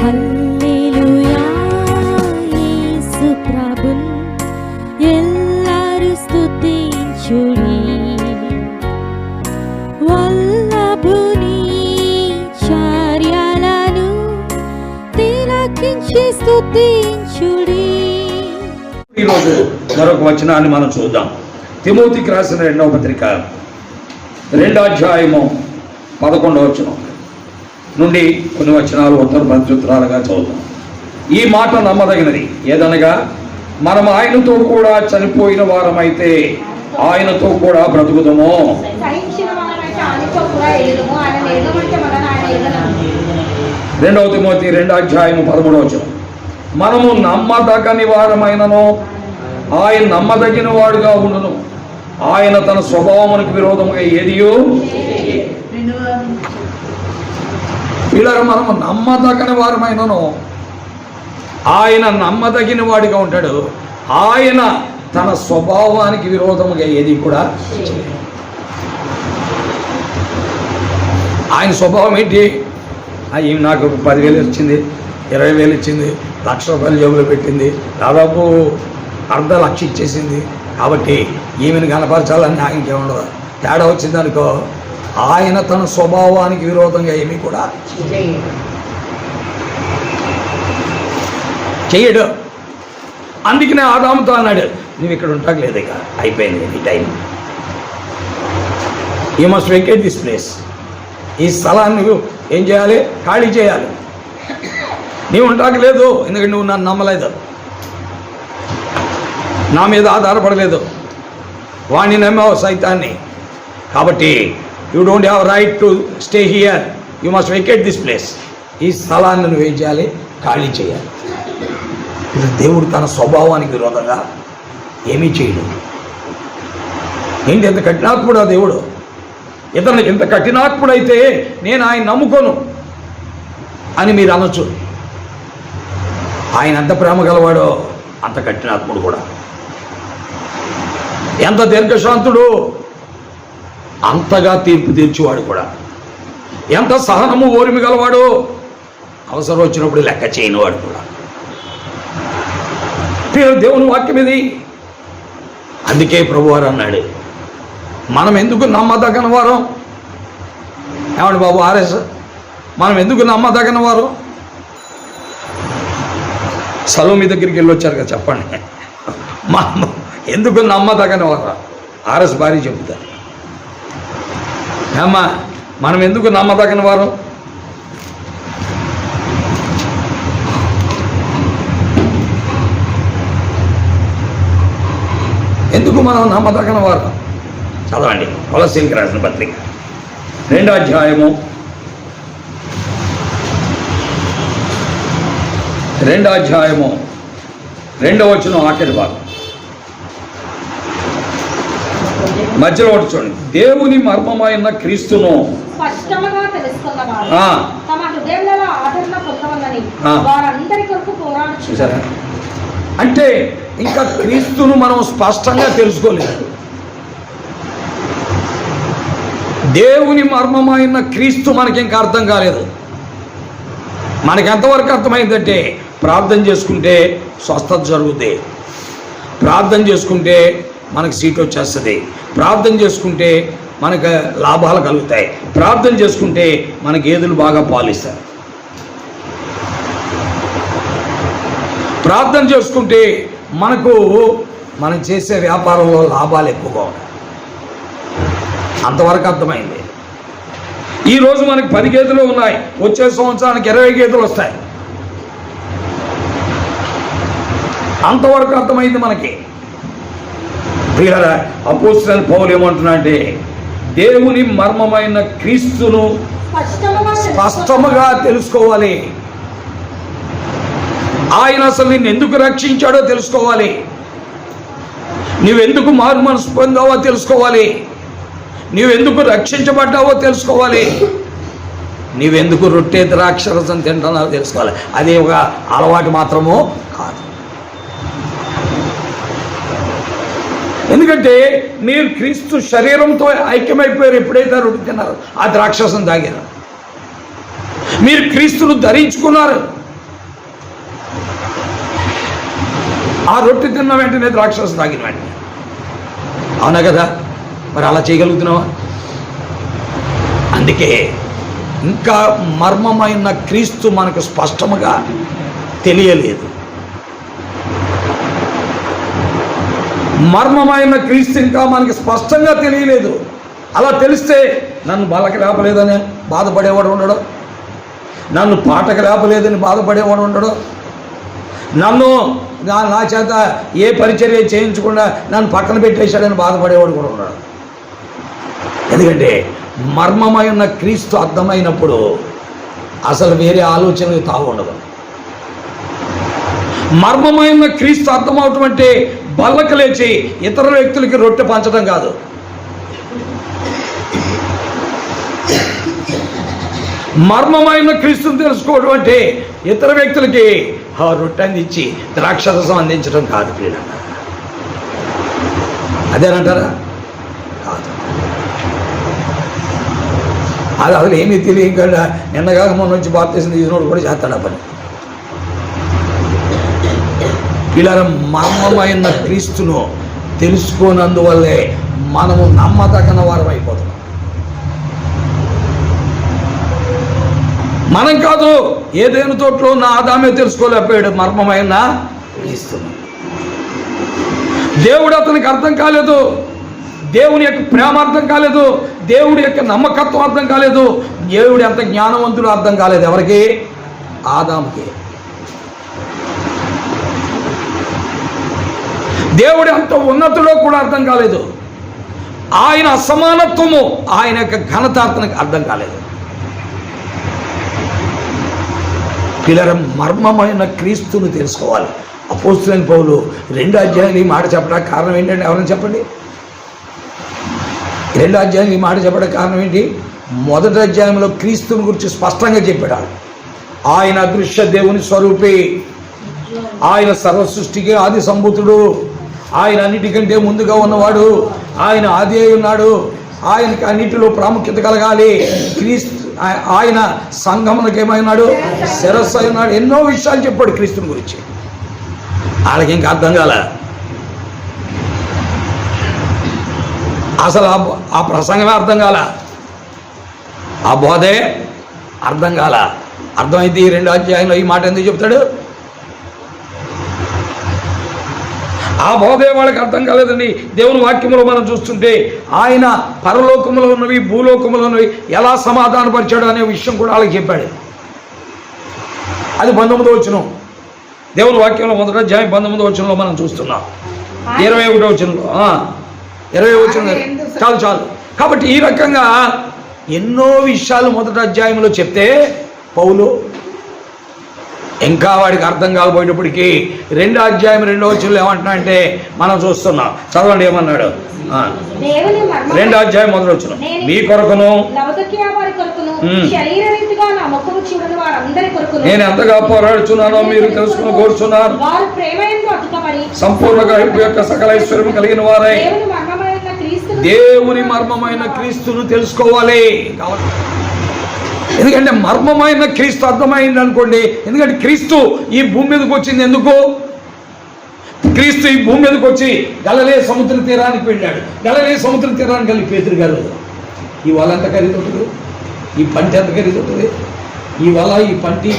హల్లెలూయా యేసు ప్రభున్ ఎల్లరు స్తుతించుడి వల్లభుని చర్యలను తిలకించి స్తుతించుడి. ఈరోజు మరొక వచనాన్ని మనం చూద్దాం. తిమోతికి రాసిన 2వ పత్రిక 2వ అధ్యాయము 11వ వచనం నుండి కొన్ని వచనాలు ఉత్తర ప్రత్యుత్తరాలుగా చదువుతాం. ఈ మాట నమ్మదగినది ఏదనగా, మనం ఆయనతో కూడా చనిపోయిన వారమైతే ఆయనతో కూడా బ్రతుకుదము. 2వ తిమోతి 2వ అధ్యాయము 13వ వచనం, మనము నమ్మదగని వారమైనను ఆయన నమ్మదగిన వాడుగా ఉండును. ఆయన తన స్వభావమునకు విరోధముగా ఏదియో ఇలా మనము నమ్మదగని వారమైనను ఆయన నమ్మదగిన వాడిగా ఉంటాడు. ఆయన తన స్వభావానికి విరోధముగా ఏది కూడా చేయడు. ఆయన స్వభావం ఏంటి? ఈమె నాకు 10,000 ఇచ్చింది, 20,000 ఇచ్చింది, ₹1,00,000 జేబులో పెట్టింది, దాదాపు ₹1,00,000 ఇచ్చేసింది, కాబట్టి ఈమెను కనపరచాలని ఆయనకి ఏముండదు. తేడా వచ్చిందనుకో, ఆయన తన స్వభావానికి విరోధంగా ఏమీ కూడా చెయ్యడు. అందుకనే ఆదాముతో అన్నాడు, నువ్వు ఇక్కడ ఉంటాకు లేదు, ఇక అయిపోయింది ఈ time, you must vacate this place. ఈ స్థలాన్ని నువ్వు ఏం చేయాలి? ఖాళీ చేయాలి. నీవు ఉంటాకు లేదు, ఎందుకంటే నువ్వు నన్ను నమ్మలేదు, నా మీద ఆధారపడలేదు, వాణ్ణి నమ్మావు, సైతాన్ని. కాబట్టి you don't have right to stay here, you must vacate this place. ఈ స్థలాన్ని నువ్వు ఏం చేయాలి? ఖాళీ చేయాలి. ఇది దేవుడు తన స్వభావానికి విరోధంగా ఏమీ చేయడు. ఏంటి ఎంత కఠినాత్ముడు ఆ దేవుడు! ఇతను ఎంత కఠినాత్ముడైతే నేను ఆయన నమ్ముకోను అని మీరు అనొచ్చు. ఆయన ఎంత ప్రేమ గలవాడో అంత కఠినాత్ముడు కూడా. ఎంత దీర్ఘశాంతుడు అంతగా తీర్పు తీర్చేవాడు కూడా. ఎంత సహనము ఓర్మి గలవాడు, అవసరం వచ్చినప్పుడు లెక్క చేయనివాడు కూడా. దేవుని వాక్యం ఇది. అందుకే ప్రభువారు అన్నాడు, మనం ఎందుకు నమ్మదగిన వారం? ఏమండి బాబు ఆర్ఎస్, మనం ఎందుకు నమ్మదగిన వారు? సలోమి దగ్గరికి వెళ్ళి వచ్చారు కదా, చెప్పండి, మనం ఎందుకు నమ్మదగిన వారు? ఆర్ఎస్ భార్య చెబుతారు, ఏమ్మా మనం ఎందుకు నమ్మదగిన వారు? ఎందుకు మనం నమ్మదగిన వారు? చదవండి, కొలస్సీయులకు రాసిన పత్రిక 2వ అధ్యాయము 2వ వచనం ఆఖరి భాగం మధ్యలో ఒకటి చూడండి. దేవుని మర్మమైన క్రీస్తును చూసారా? అంటే ఇంకా క్రీస్తును మనం స్పష్టంగా తెలుసుకోలేదు. దేవుని మర్మమైన క్రీస్తు మనకి ఇంకా అర్థం కాలేదు. మనకి ఎంతవరకు అర్థమైందంటే, ప్రార్థన చేసుకుంటే స్వస్థత జరుగుతుంది, ప్రార్థన చేసుకుంటే మనకు సీట్ వచ్చేస్తుంది, ప్రార్థన చేసుకుంటే మనకు లాభాలు కలుగుతాయి, ప్రార్థన చేసుకుంటే మన గేదెలు బాగా పాలిస్తాయి, ప్రార్థన చేసుకుంటే మనం చేసే వ్యాపారంలో లాభాలు ఎక్కువగా ఉన్నాయి. అంతవరకు అర్థమైంది. ఈరోజు మనకి 10 గేదెలు ఉన్నాయి, వచ్చే సంవత్సరానికి 20 గేదెలు వస్తాయి. అంతవరకు అర్థమైంది మనకి. అపోస్తలుడైన పౌలు ఏమంటున్నా అంటే, దేవుని మర్మమైన క్రీస్తును స్పష్టముగా తెలుసుకోవాలి. ఆయన అసలు నిన్ను ఎందుకు రక్షించాడో తెలుసుకోవాలి, నువ్వెందుకు మారు మనసు పొందావో తెలుసుకోవాలి, నీవెందుకు రక్షించబడ్డావో తెలుసుకోవాలి, నీవెందుకు రొట్టె ద్రాక్షరసం తింటున్నావో తెలుసుకోవాలి. అది ఒక అలవాటు మాత్రమో కాదు. ఎందుకంటే మీరు క్రీస్తు శరీరంతో ఐక్యమైపోయారు. ఎప్పుడైతే రొట్టె తిన్నారు, ఆ ద్రాక్షరసం తాగారు, మీరు క్రీస్తును ధరించుకున్నారు. ఆ రొట్టె తిన్న వెంటనే ద్రాక్షరసం తాగిన వెంటనే. అవునా కదా? మరి అలా చేయగలుగుతున్నావా? అందుకే ఇంకా మర్మమైన క్రీస్తు మనకు స్పష్టముగా తెలియలేదు. మర్మమైన క్రీస్తు ఇంకా మనకి స్పష్టంగా తెలియలేదు. అలా తెలిస్తే నన్ను బలకి లేపలేదని బాధపడేవాడు ఉండడు, నన్ను పాటకు లేపలేదని బాధపడేవాడు ఉండడు, నన్ను నా చేత ఏ పరిచర్య చేయించకుండా నన్ను పక్కన పెట్టేశాడని బాధపడేవాడు కూడా ఉన్నాడు. ఎందుకంటే మర్మమైన క్రీస్తు అర్థమైనప్పుడు అసలు వేరే ఆలోచనలు తావు ఉండదు. మర్మమైన క్రీస్తు అర్థమవటం అంటే బల్లకి లేచి ఇతర వ్యక్తులకి రొట్టె పంచడం కాదు. మర్మమైన క్రీస్తుని తెలుసుకోవడం అంటే ఇతర వ్యక్తులకి రొట్టె అందించి ద్రాక్షరసం అందించడం కాదు. ప్రియులారా, అదేనంటారా? కాదు. అది అసలు ఏమీ తెలియకుండా నిన్నగాక మొన్న నుంచి బాప్తిసం తీసినోడు కూడా చేస్తాడు ఆ పని. ఇలా మర్మమైన క్రీస్తును తెలుసుకోనందువల్లే మనము నమ్మదగిన వారం అయిపోతున్నాం. మనం కాదు, ఏదైనా తోటలో ఉన్న ఆదామే తెలుసుకోలేకపోయాడు మర్మమైన క్రీస్తును. దేవుడు అతనికి అర్థం కాలేదు, దేవుని యొక్క ప్రేమ అర్థం కాలేదు, దేవుడి యొక్క నమ్మకత్వం అర్థం కాలేదు, దేవుడు ఎంత జ్ఞానవంతుడు అర్థం కాలేదు. ఎవరికి? ఆదాముకి. దేవుడు ఎంత ఉన్నతుడో కూడా అర్థం కాలేదు. ఆయన అసమానత్వము, ఆయన యొక్క ఘనత అతనికి అర్థం కాలేదు. పిల్లల మర్మమైన క్రీస్తును తెలుసుకోవాలి. అపోస్తలుడైన పౌలు 2 అధ్యాయాలు ఈ మాట చెప్పడానికి కారణం ఏంటంటే ఎవరైనా చెప్పండి. 2 అధ్యాయాలు ఈ మాట చెప్పడానికి కారణం ఏంటి? 1 అధ్యాయంలో క్రీస్తుని గురించి స్పష్టంగా చెప్పాడు. ఆయన అదృశ్య దేవుని స్వరూపి, ఆయన సర్వ సృష్టికి ఆది సంభూతుడు, ఆయన అన్నిటికంటే ముందుగా ఉన్నవాడు, ఆయన ఆది అయి ఉన్నాడు, ఆయనకి అన్నిటిలో ప్రాముఖ్యత కలగాలి. క్రీస్తు ఆయన సంఘమునకు ఏమైనాడు? శిరస్సు అయి ఉన్నాడు. ఎన్నో విషయాలు చెప్పాడు క్రీస్తుని గురించి. వాళ్ళకి ఇంకా అర్థం కాల. అసలు ఆ ప్రసంగమే అర్థం కాల, ఆ బోధే అర్థం కాల. అర్థమైతే ఈ 2 అధ్యాయంలో ఈ మాట ఎందుకు చెప్తాడు? ఆ బోధే వాళ్ళకి అర్థం కాలేదండి. దేవుని వాక్యంలో మనం చూస్తుంటే ఆయన పరలోకములో ఉన్నవి భూలోకములో ఉన్నవి ఎలా సమాధానపరిచాడు అనే విషయం కూడా వాళ్ళకి చెప్పాడు. అది 19వ వచనం. దేవుని వాక్యంలో 1 అధ్యాయం 19వ వచనంలో మనం చూస్తున్నాం. 21వ వచనంలో 20వ వచనం చాలు. కాబట్టి ఈ రకంగా ఎన్నో విషయాలు 1 అధ్యాయంలో చెప్తే పౌలు ఇంకా వాడికి అర్థం కాకపోయేటప్పటికీ 2వ అధ్యాయం 2వ వచనంలో ఏమంటున్నా అంటే మనం చూస్తున్నాం. చదవండి ఏమన్నాడు? 2వ అధ్యాయం 1వ వచనం. మీ కొరకును నేను ఎంతగా పోరాడుచున్నానో మీరు తెలుసుకుని కోరుచున్నారు. సంపూర్ణ గ్రహింపు యొక్క సకల ఐశ్వర్యం కలిగిన వారై దేవుని మర్మమైన క్రీస్తును తెలుసుకోవాలి. ఎందుకంటే మర్మమైన క్రీస్తు అర్థమైంది అనుకోండి. ఎందుకంటే క్రీస్తు ఈ భూమి మీదకి వచ్చింది ఎందుకు? క్రీస్తు ఈ భూమి మీదకి వచ్చి గలిలయ సముద్ర తీరానికి వెళ్ళాడు. గలిలయ సముద్ర తీరానికి వెళ్ళి పేతురు గారు, ఈ వల ఎంత ఖరీదు ఉంటుంది, ఈ పంటి ఎంత ఖరీదు ఉంటుంది, ఈ వల ఈ పంటి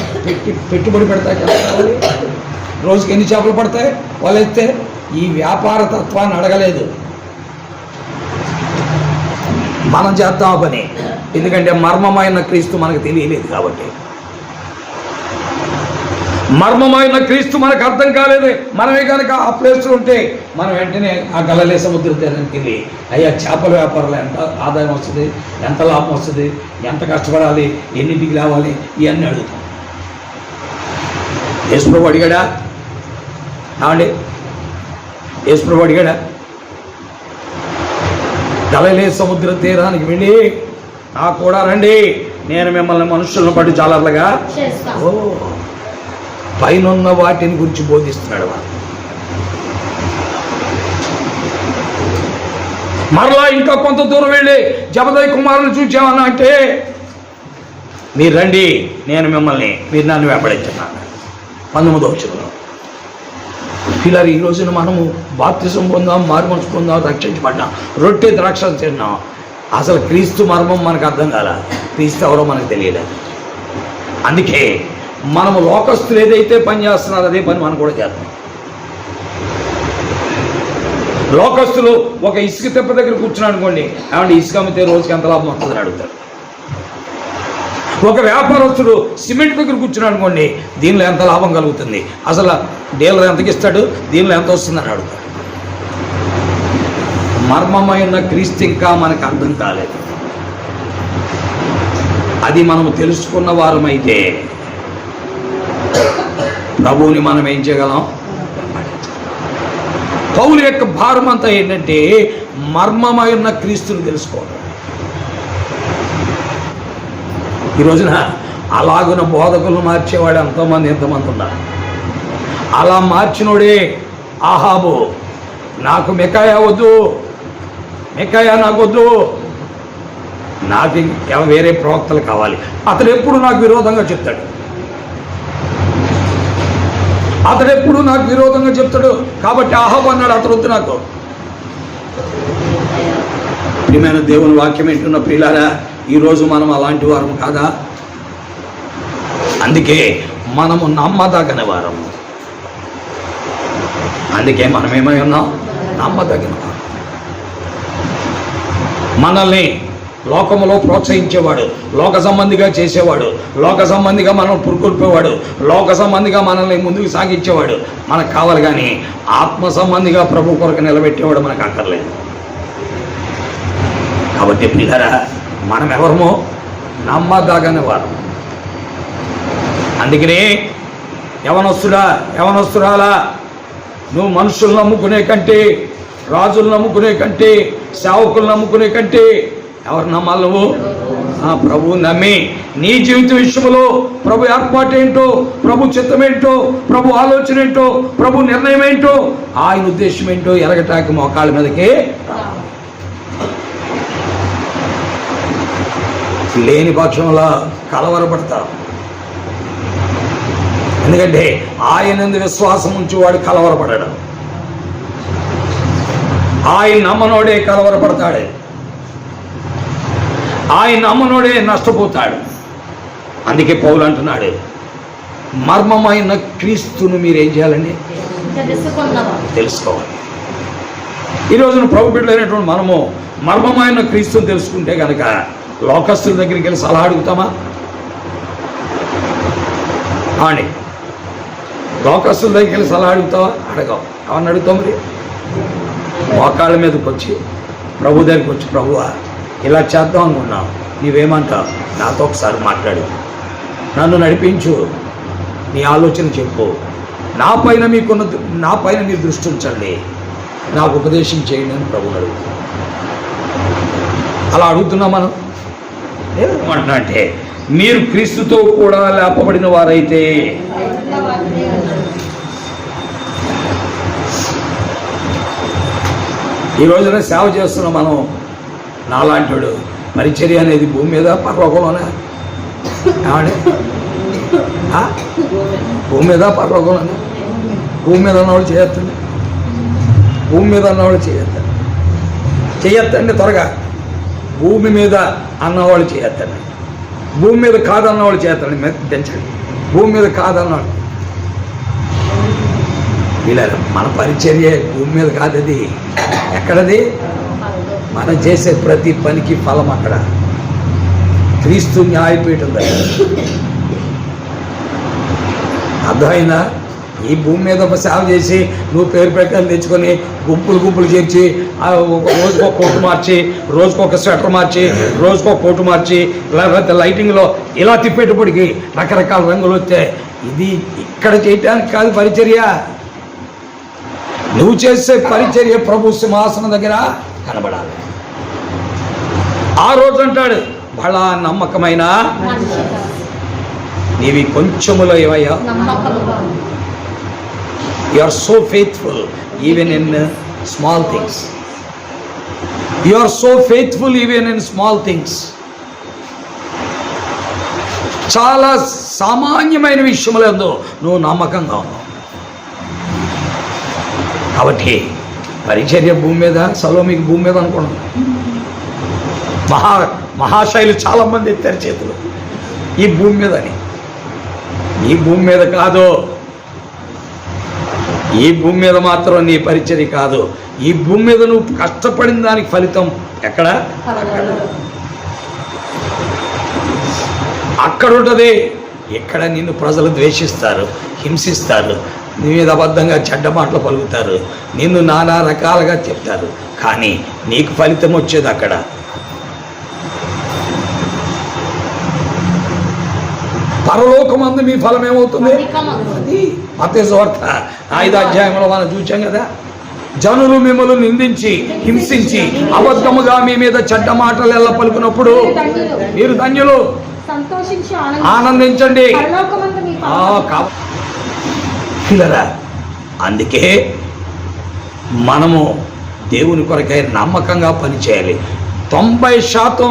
పెట్టుబడి పెడతాయి కదా, రోజుకి ఎన్ని చేపలు పడతాయి వల ఎత్తే? ఈ వ్యాపార తత్వాన్ని అడగలేదు. మనం చేద్దాం పని. ఎందుకంటే మర్మమైన క్రీస్తు మనకు తెలియలేదు కాబట్టి. మర్మమైన క్రీస్తు మనకు అర్థం కాలేదు. మనమే కనుక ఆ ప్లేస్లో ఉంటే మనం వెంటనే ఆ గలిలయ సముద్ర తీరానికి వెళ్ళి అయ్యా చేపల వ్యాపారంలో ఎంత ఆదాయం వస్తుంది, ఎంత లాభం వస్తుంది, ఎంత కష్టపడాలి, ఎన్నింటికి రావాలి, ఇవన్నీ అడుగుతాం. యేసుప్రభు అడిగాడా? కావండి, యేసుప్రభు అడిగాడా? గలిలయ సముద్ర తీరానికి వెళ్ళి నాకు కూడా రండి, నేను మిమ్మల్ని మనుషులను పట్టి జాలర్లుగా పైనున్న వాటిని గురించి బోధిస్తున్నాడు. మరలా ఇంకా కొంత దూరం వెళ్ళి జబదయి కుమారుని చూచామన్నా అంటే మీరు రండి, నేను మిమ్మల్ని, మీరు నన్ను వెంబడించున్నాను. 19వ వచనంలో పిల్లలు ఈ రోజున మనము బాప్తిజం పొందాం, మారుమనసు పొందాం, రక్షించబడ్డాం, రొట్టె ద్రాక్ష తిన్నాం. అసలు క్రీస్తు మర్మం మనకు అర్థం కాల, క్రీస్తు ఎవరో మనకు తెలియలేదు. అందుకే మనము లోకస్తులు ఏదైతే పని చేస్తున్నారో అదే పని మనం కూడా చేస్తాం. లోకస్తులు ఒక ఇసుక తెప్ప దగ్గర కూర్చున్నాడు అనుకోండి, ఏమంటే ఇసుక అమ్మితే రోజుకి ఎంత లాభం వస్తుందని అడుగుతారు. ఒక వ్యాపారస్తుడు సిమెంట్ దగ్గర కూర్చున్నాడు అనుకోండి, దీనిలో ఎంత లాభం కలుగుతుంది, అసలు డీలర్ ఎంతకి ఇస్తాడు, దీనిలో ఎంత వస్తుందని అడుగుతాడు. మర్మమైన క్రీస్తు ఇంకా మనకు అర్థం కాలేదు. అది మనము తెలుసుకున్న వారమైతే ప్రభువుని మనం ఏం చేయగలం? పౌలు యొక్క భారం అంతా ఏంటంటే మర్మమైన క్రీస్తుని తెలుసుకోవడం. ఈ రోజున అలాగున బోధకులు మార్చేవాడు ఎంతమంది ఉన్నారు. అలా మార్చినోడే ఆహాబు. నాకు మికాయా వద్దు, మికాయా నాకు వద్దు, నాకు వేరే ప్రవక్తలు కావాలి. అతడు ఎప్పుడు నాకు విరోధంగా చెప్తాడు, కాబట్టి ఆహాబు అన్నాడు అతడు వద్దు నాకు. ప్రియమైన దేవుని వాక్యం ఏంటున్న ప్రియులారా, ఈరోజు మనం అలాంటి వారం కాదా? అందుకే మనము నమ్మదగిన వారము. అందుకే మనం ఏమై ఉన్నాం? నమ్మదగిన వారం. మనల్ని లోకములో ప్రోత్సహించేవాడు, లోక సంబంధిగా చేసేవాడు, లోక సంబంధిగా మనం పురుకొల్పేవాడు, లోక సంబంధిగా మనల్ని ముందుకు సాగించేవాడు మనకు కావాలి. కానీ ఆత్మ సంబంధిగా ప్రభు కొరకు నిలబెట్టేవాడు మనకు అక్కర్లేదు. కాబట్టి ప్రియులారా, మనం ఎవరమో నమ్మదగని వారు. అందుకనే యవనస్తురాలా, నువ్వు మనుషులు నమ్ముకునే కంటే, రాజులు నమ్ముకునే కంటే, సేవకులు నమ్ముకునే కంటే ఎవరు నమ్మాలి? నువ్వు ప్రభువు నమ్మి నీ జీవిత విషయంలో ప్రభు ఏర్పాటు ఏంటో, ప్రభు చిత్తం ఏంటో, ప్రభు ఆలోచన ఏంటో, ప్రభు నిర్ణయం ఏంటో, ఆయన ఉద్దేశం ఏంటో ఎరగటానికి మోకాళ్ళ మీదకే లేని పక్షంలో కలవరపడతావు. ఎందుకంటే ఆయన విశ్వాసం ఉంచి వాడు కలవరపడడు. ఆయన నమ్మనోడే కలవరపడతాడు, ఆయన నమ్మనోడే నష్టపోతాడు. అందుకే పౌలు అంటున్నాడు, మర్మమైన క్రీస్తును మీరేం చేయాలండి? తెలుసుకోవాలి. ఈ రోజున ప్రభు బిడ్డలైనటువంటి మనము మర్మమైన క్రీస్తుని తెలుసుకుంటే కనుక లోకస్తుల దగ్గరికి వెళ్ళి సలహా అడుగుతామా? అని లోకస్తుల దగ్గరికి వెళ్ళి సలహా అడుగుతావా? అడగవు. ఎవరిని అడుగుతావు? మరి మోకాళ్ళ మీదకి వచ్చి ప్రభు దగ్గరికి వచ్చి, ప్రభువా ఇలా చేద్దాం అనుకున్నావు, నీవేమంటావు? నాతో ఒకసారి మాట్లాడు, నన్ను నడిపించు, నీ ఆలోచన చెప్పు, నా పైన మీ దృష్టి ఉంచండి, నాకు ఉపదేశం చేయండి అని ప్రభుని అడుగుతాం. అలా అడుగుతున్నాం మనం. ఏమంటున్నా అంటే, మీరు క్రీస్తుతో కూడా లేపబడిన వారైతే ఈ రోజున సేవ చేస్తున్నాం మనం. నాలాంటి పరిచర్య అనేది భూమి మీద పరలోకంలోనే, ఏమండి? భూమి మీద పరలోకంలోనే. భూమి మీద ఉన్నవాళ్ళు చేయొద్దండి, భూమి మీద ఉన్నవాళ్ళు చేయొద్దండి త్వరగా. భూమి మీద అన్నవాళ్ళు చేయొద్దండి, భూమి మీద కాదన్నవాళ్ళు చేయొద్దండి, పెంచండి. భూమి మీద కాదన్నవాళ్ళు ఇలా మన పరిచర్య భూమి మీద కాదది. ఎక్కడది? మనం చేసే ప్రతి పనికి ఫలం అక్కడ క్రీస్తు న్యాయపీఠం దగ్గర. అర్థమైందా? ఈ భూమి మీద ఒక సేవ చేసి నువ్వు పేరు ప్రకారం తెచ్చుకొని గుంపులు చేర్చి రోజుకో కోటు మార్చి, రోజుకొక స్వెటర్ మార్చి, రోజుకో కోటు మార్చి, లేకపోతే లైటింగ్లో ఇలా తిప్పేటప్పటికి రకరకాల రంగులు వస్తే ఇది ఇక్కడ చేయటానికి కాదు పరిచర్య. నువ్వు చేసే పరిచర్య ప్రభు సింహాసనం దగ్గర కనబడాలి. ఆ రోజు అంటాడు, బలా నమ్మకమైన నీవి కొంచెములో ఏమయ్యా? You are so faithful even in small things. You are so faithful even in small things. చాలా సామాన్యమైన విషయములందు నువ్వు నమ్మకంగా ఉన్నావు. కాబట్టి పరిచర్య భూమి మీద, సలోమికి భూమి మీద అనుకున్నాం. మహాశైలు చాలామంది ఎత్తారు చేతులు ఈ భూమి మీదని. ఈ భూమి మీద కాదు, ఈ భూమి మీద మాత్రం నీ పరిచర్య కాదు. ఈ భూమి మీద నువ్వు కష్టపడిన దానికి ఫలితం ఎక్కడ? అక్కడ ఉంటుంది. ఎక్కడ నిన్ను ప్రజలు ద్వేషిస్తారు, హింసిస్తారు, నీ మీద అబద్ధంగా చెడ్డ మాటలు పలుకుతారు, నిన్ను నానా రకాలుగా చెప్తారు, కానీ నీకు ఫలితం వచ్చేది అక్కడ. పరలోకమందు మీ ఫలం ఏమవుతుంది? మత్తయి సువార్త 5వ అధ్యాయంలో మనం చూచాం కదా. జనులు మిమ్మల్ని నిందించి, హింసించి, అబద్ధముగా మీ మీద చెడ్డ మాటలు ఎలా పలుకున్నప్పుడు మీరు ధన్యులు, ఆనందించండి. పిల్లరా, అందుకే మనము దేవుని కొరకై నమ్మకంగా పనిచేయాలి. 90%,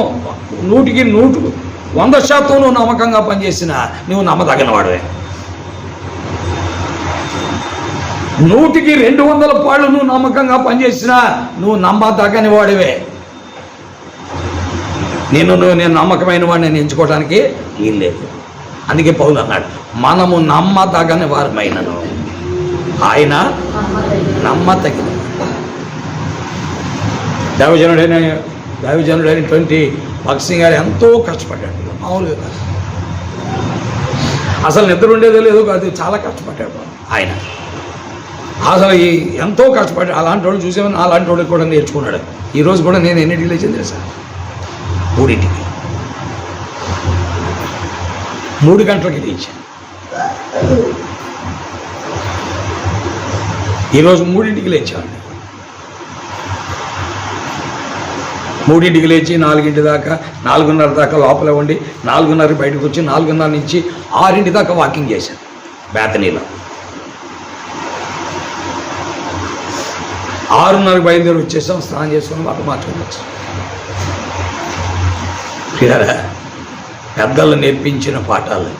100% నువ్వు నమ్మకంగా పనిచేసినా నువ్వు నమ్మదగిన వాడివే. 100% నువ్వు నమ్మకంగా పనిచేసినా నువ్వు నమ్మదగని వాడివే. నేను నమ్మకమైన వాడిని నేను ఎంచుకోవడానికి వీల్లేదు. అందుకే పౌలు అన్నాడు, మనము నమ్మదగని వారమైనను ఆయన నమ్మదగిన. దైవజనుడైన 20 భగత్ సింగ్ గారు ఎంతో కష్టపడ్డాడు. మామూలుగా కాదు, అసలు నిద్ర ఉండేదో లేదో కాదు, చాలా కష్టపడ్డాడు ఆయన. అసలు ఎంతో కష్టపడ్డాడు. అలాంటి వాళ్ళు చూసేమని అలాంటి వాళ్ళకి కూడా నేర్చుకున్నాడు. ఈరోజు కూడా నేను ఎన్నింటికి లేచింది తెలుసా? 3ంటికి, 3 గంటలకి లేచాను. ఈరోజు 3ంటికి లేచాను. 3ంటికి లేచి 4 దాకా, 4:30 దాకా లోపల ఉండి 4:30 బయటకు వచ్చి 4:30 నుంచి 6 దాకా వాకింగ్ చేశాను బేతనీలో. 6:30 బయలుదేరి వచ్చేసాం, స్నానం చేసుకుని మాకు మార్చుకుని వచ్చాం. పిల్లరా, పెద్దలు నేర్పించిన పాఠాలు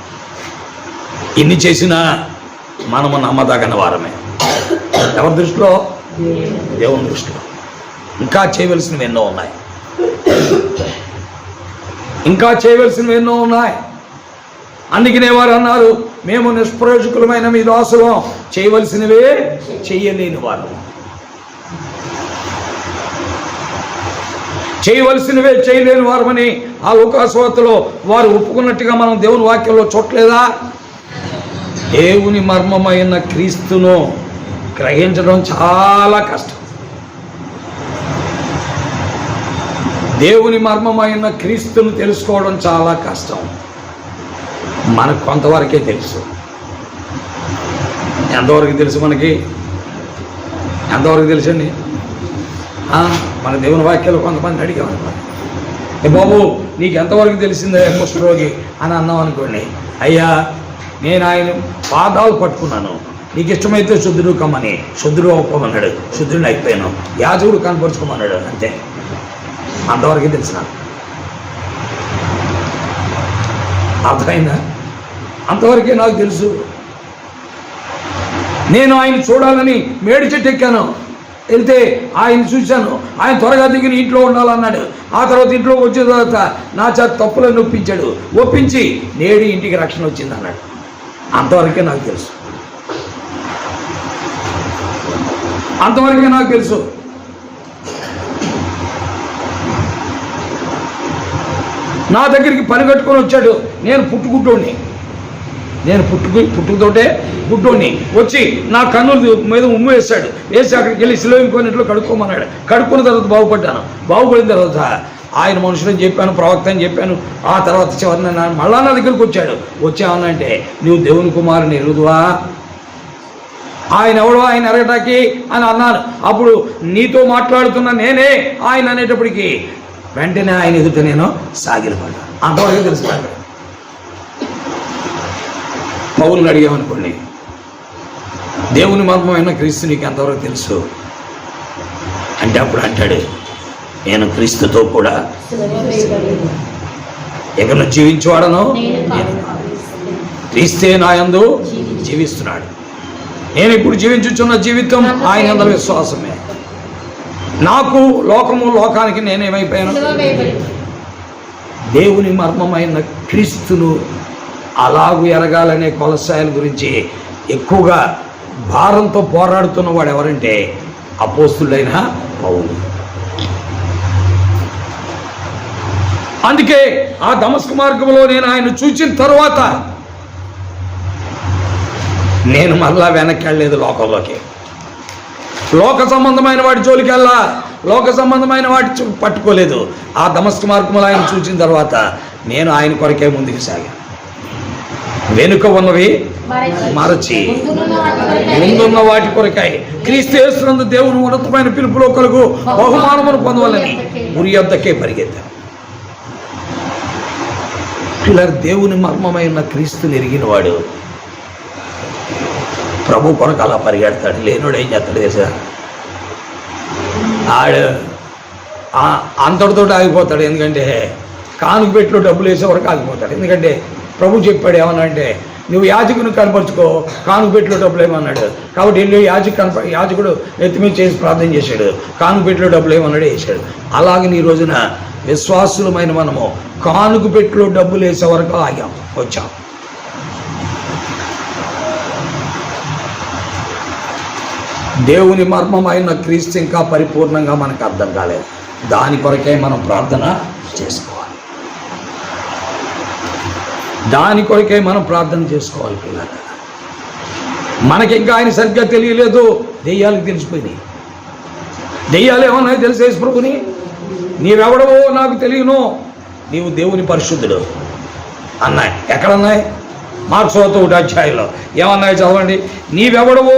ఇన్ని చేసినా మనము నమ్మదగిన వారమే. ఎవరి దృష్టిలో? దేవుని దృష్టిలో. ఇంకా చేయవలసినవి ఎన్నో ఉన్నాయి, ఇంకా చేయవలసినవి ఎన్నో ఉన్నాయి. అందుకనే వారు అన్నారు, మేము నిష్ప్రయోజకులమైన మీ దాసులం, చేయవలసినవే చెయ్యలేని వారు. చేయవలసినవే చేయలేని వారమని ఆ లోకాసువార్తలో వారు ఒప్పుకున్నట్టుగా మనం దేవుని వాక్యంలో చూడలేదా? దేవుని మర్మమైన క్రీస్తును గ్రహించడం చాలా కష్టం. దేవుని మర్మమైన క్రీస్తును తెలుసుకోవడం చాలా కష్టం. మనకు కొంతవరకే తెలుసు. ఎంతవరకు తెలుసు మనకి? ఎంతవరకు తెలుసండి? మన దేవుని వాక్యాలు కొంతమంది అడిగామన్నమాట, ఏ బాబు నీకు ఎంతవరకు తెలిసిందే కుష్ఠరోగి అని అన్నాం అనుకోండి. అయ్యా, నేను ఆయన పాదాలు పట్టుకున్నాను, నీకు ఇష్టమైతే శుద్ధుడు కమ్మని, శుద్ధుడు ఒప్పుకోమన్నాడు, శుద్ధుడిని అయిపోయాను, యాజకుడు కనపరుచుకోమన్నాడు, అంతే. అంతవరకే తెలిసిన. అర్థమైందా? అంతవరకే నాకు తెలుసు. నేను ఆయన చూడాలని మేడి చెట్టు ఎక్కాను, వెళ్తే ఆయన చూశాను, ఆయన త్వరగా దిగిన ఇంట్లో ఉండాలన్నాడు. ఆ తర్వాత ఇంట్లోకి వచ్చిన తర్వాత నా చేత తప్పులను ఒప్పించి నేడు ఇంటికి రక్షణ వచ్చింది అన్నాడు. అంతవరకే నాకు తెలుసు. అంతవరకే నాకు తెలుసు. నా దగ్గరికి పని కట్టుకొని వచ్చాడు. నేను పుట్టుగుడ్డోని, నేను పుట్టుకతోటే గుడ్డోని. వచ్చి నా కన్నుల మీద ఉమ్ము వేశాడు. వేసి అక్కడికి వెళ్ళి సిలువ కొన్నిట్లో కడుక్కోమన్నాడు. కడుక్కున్న తర్వాత బాగుపడ్డాను. బాగుపడిన తర్వాత ఆయన మనుషులని చెప్పాను, ప్రవక్త అని చెప్పాను. ఆ తర్వాత చివరిన మళ్ళా నా దగ్గరికి వచ్చాడు. వచ్చామనంటే, నువ్వు దేవుని కుమారుని ఎరుగుదువా? ఆయన ఎవడో ఆయన ఎరగటానికి అని అన్నాను. అప్పుడు నీతో మాట్లాడుతున్న నేనే ఆయన అనేటప్పటికీ వెంటనే ఆయన ఎదుట నేను సాగిలపడ్డా. అంతవరకు తెలుసు. పౌలుని అడిగామనుకోండి, దేవుని మర్మమైన క్రీస్తు నీకు ఎంతవరకు తెలుసు అంటే, అప్పుడు అంటాడు, నేను క్రీస్తుతో కూడా ఇక జీవించేవాడను, క్రీస్తే నా యందు జీవిస్తున్నాడు. నేను ఇప్పుడు జీవించుచున్న జీవితం ఆయన యందు విశ్వాసమే. నాకు లోకము, లోకానికి నేనేమైపోయాను? దేవుని మర్మమైన క్రీస్తును అలాగూ ఎరగాలనే కొలసాయల గురించి ఎక్కువగా భారంతో పోరాడుతున్న వాడు ఎవరంటే అపోస్తులైన పౌలు. అందుకే ఆ దమస్కు మార్గంలో నేను ఆయన చూచిన తరువాత నేను మళ్ళా వెనక్కి వెళ్ళలేదు లోకంలోకి. లోక సంబంధమైన వాటి జోలికి వెళ్ళా, లోక సంబంధమైన వాటి పట్టుకోలేదు. ఆ దమస్కు మార్గంలో ఆయన చూసిన తర్వాత నేను ఆయన కొరకే ముందుకు సాగా. వెనుక ఉన్నవి మరచి ముందున్న వాటి కొరకాయి క్రీస్తు యేసునందు దేవుని ఉన్నతమైన పిలుపులో కలుగు బహుమానమును పొందవాలని గురి యొద్దకే పరిగెత్తాను. పిల్లలు, దేవుని మర్మమైన క్రీస్తుని ఎరిగిన వాడు ప్రభు కొరకు అలా పరిగెడతాడు. లేనోడు ఏం చేస్తాడు తెలుసా? ఆడు అంతటితో ఆగిపోతాడు. ఎందుకంటే కానుక పెట్టిలో డబ్బులు వేసే వరకు ఆగిపోతాడు. ఎందుకంటే ప్రభు చెప్పాడు ఏమన్నా అంటే, నువ్వు యాజకుని కనపరుచుకో, కానుక పెట్టిలో డబ్బులు ఏమన్నాడు. కాబట్టి వెళ్ళి యాజకుడు ఎత్తిమీద చేసి ప్రార్థన చేశాడు, కానుక పెట్టిలో డబ్బులు ఏమన్నాడు, వేసాడు. అలాగే ఈ రోజున విశ్వాసులమైన మనము కానుక పెట్టిలో డబ్బులు వేసే వరకు ఆగాం, వచ్చాం. దేవుని మర్మమైన క్రీస్తు ఇంకా పరిపూర్ణంగా మనకు అర్థం కాలేదు. దాని కొరకే మనం ప్రార్థన చేసుకోవాలి. దాని కొరకే మనం ప్రార్థన చేసుకోవాలి. పిల్లలు, మనకి ఇంకా ఆయన సరిగ్గా తెలియలేదు. దెయ్యాలకు తెలిసిపోయినాయి. దెయ్యాలు ఏమన్నాయి తెలిసి యేసు ప్రభుని, నీవెవడవో నాకు తెలియను, నీవు దేవుని పరిశుద్ధుడు అన్నాయి. ఎక్కడన్నాయి? మార్క్స్ 1వ అధ్యాయంలో ఏమన్నాయి చదవండి. నీవెవడవో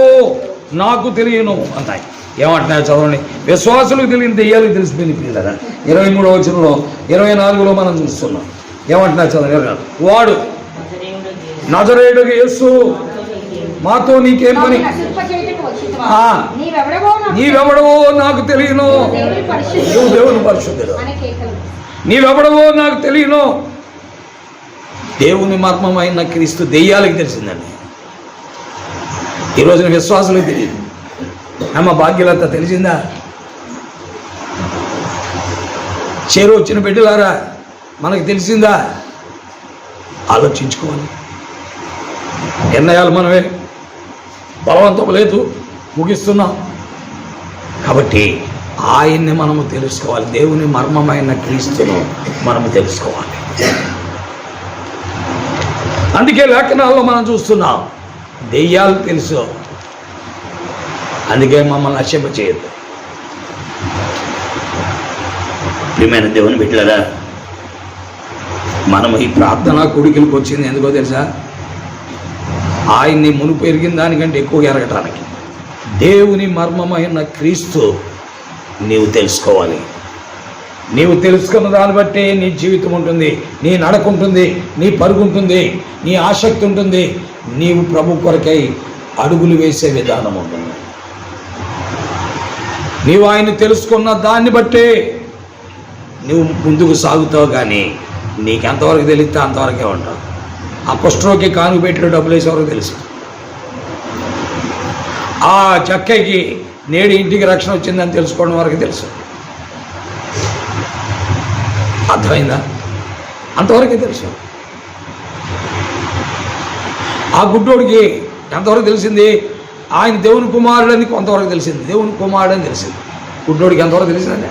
నాకు తెలియను అన్నాయి. ఏమంటున్నాయి చదవండి. విశ్వాసులకు తెలియని దెయ్యాలకు తెలిసిపోయింది. పిల్లరా 23వ వచనంలో 24లో మనం చూస్తున్నాం. ఏమంటున్నారు చదవండి. వాడు నజరేయుడు యేసు మాతో నీకేం పని, నీవెవడవో నాకు తెలియను, నువ్వు దేవుని పరిశుద్ధుడు, నీవెవడవో నాకు తెలియను. దేవుని మర్మమైన క్రీస్తు దెయ్యాలకు తెలిసిందండి. ఈ రోజున విశ్వాసులకు తెలియదు. అమ్మ భాగ్యులంతా తెలిసిందా? చేరు వచ్చిన బిడ్డలారా, మనకు తెలిసిందా? ఆలోచించుకోవాలి. నిర్ణయాలు మనమే, బలవంతం లేదు, ముగిస్తున్నాం. కాబట్టి ఆయన్ని మనము తెలుసుకోవాలి. దేవుని మర్మమైన క్రీస్తును మనము తెలుసుకోవాలి. అందుకే లేఖనాల్లో మనం చూస్తున్నాం, దెయ్యాలు తెలుసు, అందుకే మమ్మల్ని నశింప చేయొద్దు. ప్రియమైన దేవుని బిడ్డలారా, మనం ఈ ప్రార్థనా కూడికలకు వచ్చింది ఎందుకో తెలుసా? ఆయన్ని మునుపు ఎరిగిన దానికంటే ఎక్కువ ఎరగటానికి. దేవుని మర్మమైన క్రీస్తు నీవు తెలుసుకోవాలి. నీవు తెలుసుకున్న దాన్ని బట్టి నీ జీవితం ఉంటుంది, నీ నడక ఉంటుంది, నీ పరుగు ఉంటుంది, నీ ఆసక్తి ఉంటుంది, నీవు ప్రభు కొరకై అడుగులు వేసే విధానం ఉంటుంది. నీవు ఆయన తెలుసుకున్న దాన్ని బట్టే నువ్వు ముందుకు సాగుతావు. కానీ నీకెంతవరకు తెలిస్తే అంతవరకే ఉంటావు. ఆ కుష్ఠరోగికి కానుక పెట్టిన డబ్బులు వేసేవరకు తెలుసు, ఆ చక్కకి నేడు ఇంటికి రక్షణ వచ్చిందని తెలుసుకోవడం వరకు తెలుసు. అర్థమైందా? అంతవరకే తెలుసు. ఆ గుడ్డోడికి ఎంతవరకు తెలిసింది? ఆయన దేవుని కుమారుడు అని కొంతవరకు తెలిసింది. దేవుని కుమారుడు అని తెలిసింది. గుడ్డోడికి ఎంతవరకు తెలిసిందండి?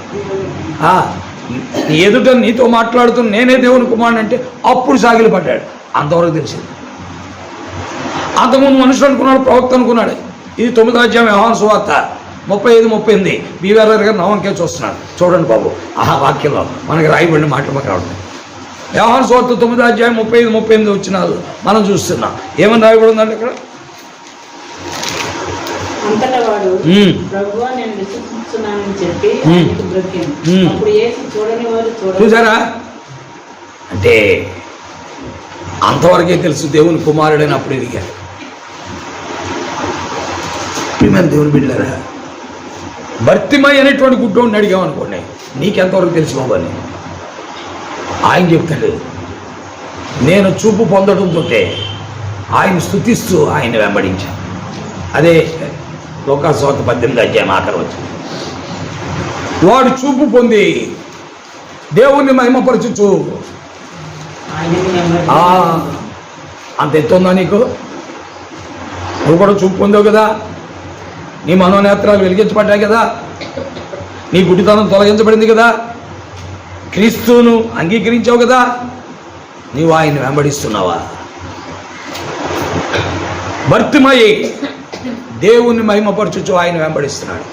ఎదుట నీతో మాట్లాడుతున్న నేనే దేవుని కుమారుడు అంటే అప్పుడు సాగిలి పడ్డాడు. అంతవరకు తెలిసింది. అంతకుముందు మనుషులు అనుకున్నాడు, ప్రవక్త అనుకున్నాడు. ఇది 9వ అధ్యాయం యోహాను సువార్త 35-38 బీవీఆర్ గారు నవంకే చూస్తున్నాడు. చూడండి బాబు, ఆ వాక్యంలో మనకి రాయబడిన మాటలు మాకు రావడం. యోహాను సువార్త 9వ అధ్యాయం 35-38 వచ్చినాలు మనం చూస్తున్నాం. ఏమని రాయబడి ఉందండి ఇక్కడ? చూసారా? అంటే అంతవరకే తెలుసు దేవుని కుమారుడని అప్పుడు ఎదిగారు. ప్రియమైన దేవుని బిడ్డలారా, భర్తిమై అనేటువంటి గుడ్డోడిని అడిగామనుకోండి, నీకెంతవరకు తెలుసుకోవాలి? ఆయన చెప్తాడు, నేను చూపు పొందడంతో ఆయన స్తుతిస్తూ ఆయన వెంబడించాను. అదే లోకాసువార్త 18 అధ్యాయం ఆఖరి వచ్చింది. వాడు చూపు పొంది దేవుణ్ణి మహిమపరచుచు. అంత ఎత్తుందా నీకు? నువ్వు కూడా చూపు పొందావు కదా, నీ మనోనేత్రాలు వెలిగించబడ్డాయి కదా, నీ గుడ్డితనం తొలగించబడింది కదా, క్రీస్తును అంగీకరించావు కదా, నీవు ఆయన్ని వెంబడిస్తున్నావా? భర్తిమయ్యి దేవుణ్ణి మహిమపరచుచు ఆయన వెంబడిస్తున్నాడు.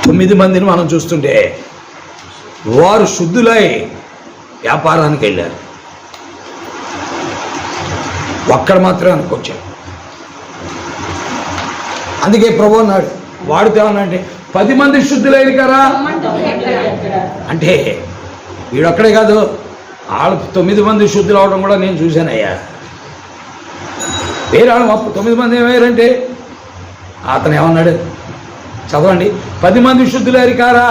9 మందిని మనం చూస్తుంటే వారు శుద్ధులై వ్యాపారానికి వెళ్ళారు, ఒక్కడ మాత్రమే అనుకొచ్చాడు. అందుకే ప్రభు అన్నాడు, వాడితే ఏమన్నాడంటే 10 మంది శుద్ధులైన కదా అంటే వీడొక్కడే కాదు, వాళ్ళు 9 మంది శుద్ధులు అవడం కూడా నేను చూశానయ్యా. వేరే వాళ్ళు 9 మంది ఏమయ్యారంటే అతను ఏమన్నాడు చదవండి, 10 మంది శుద్ధులైన కారా.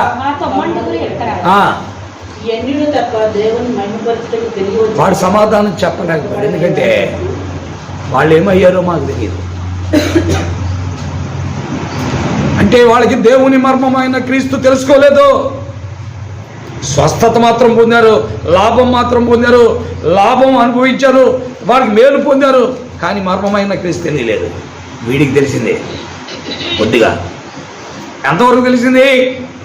వాడు సమాధానం చెప్పలేకపోయాడు, ఎందుకంటే వాళ్ళు ఏమయ్యారో మాకు తెలియదు. అంటే వాళ్ళకి దేవుని మర్మమైన క్రీస్తు తెలుసుకోలేదు. స్వస్థత మాత్రం పొందారు, లాభం మాత్రం పొందారు, లాభం అనుభవించారు, వారికి మేలు పొందారు, కానీ మర్మమైన క్రీస్తు తెలియలేదు. వీడికి తెలిసిందే కొద్దిగా. ఎంతవరకు తెలిసింది?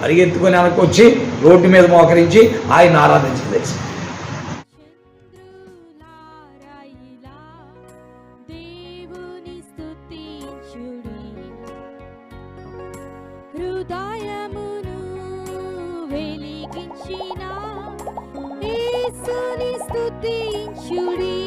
పరిగెత్తుకొని వెనక్కి వచ్చి రోడ్డు మీద మోకరించి ఆయన ఆరాధించింది తెలిసింది. దేవుని స్తుతించుడి, హృదయమును వెలిగించిన యేసుని స్తుతించుడి.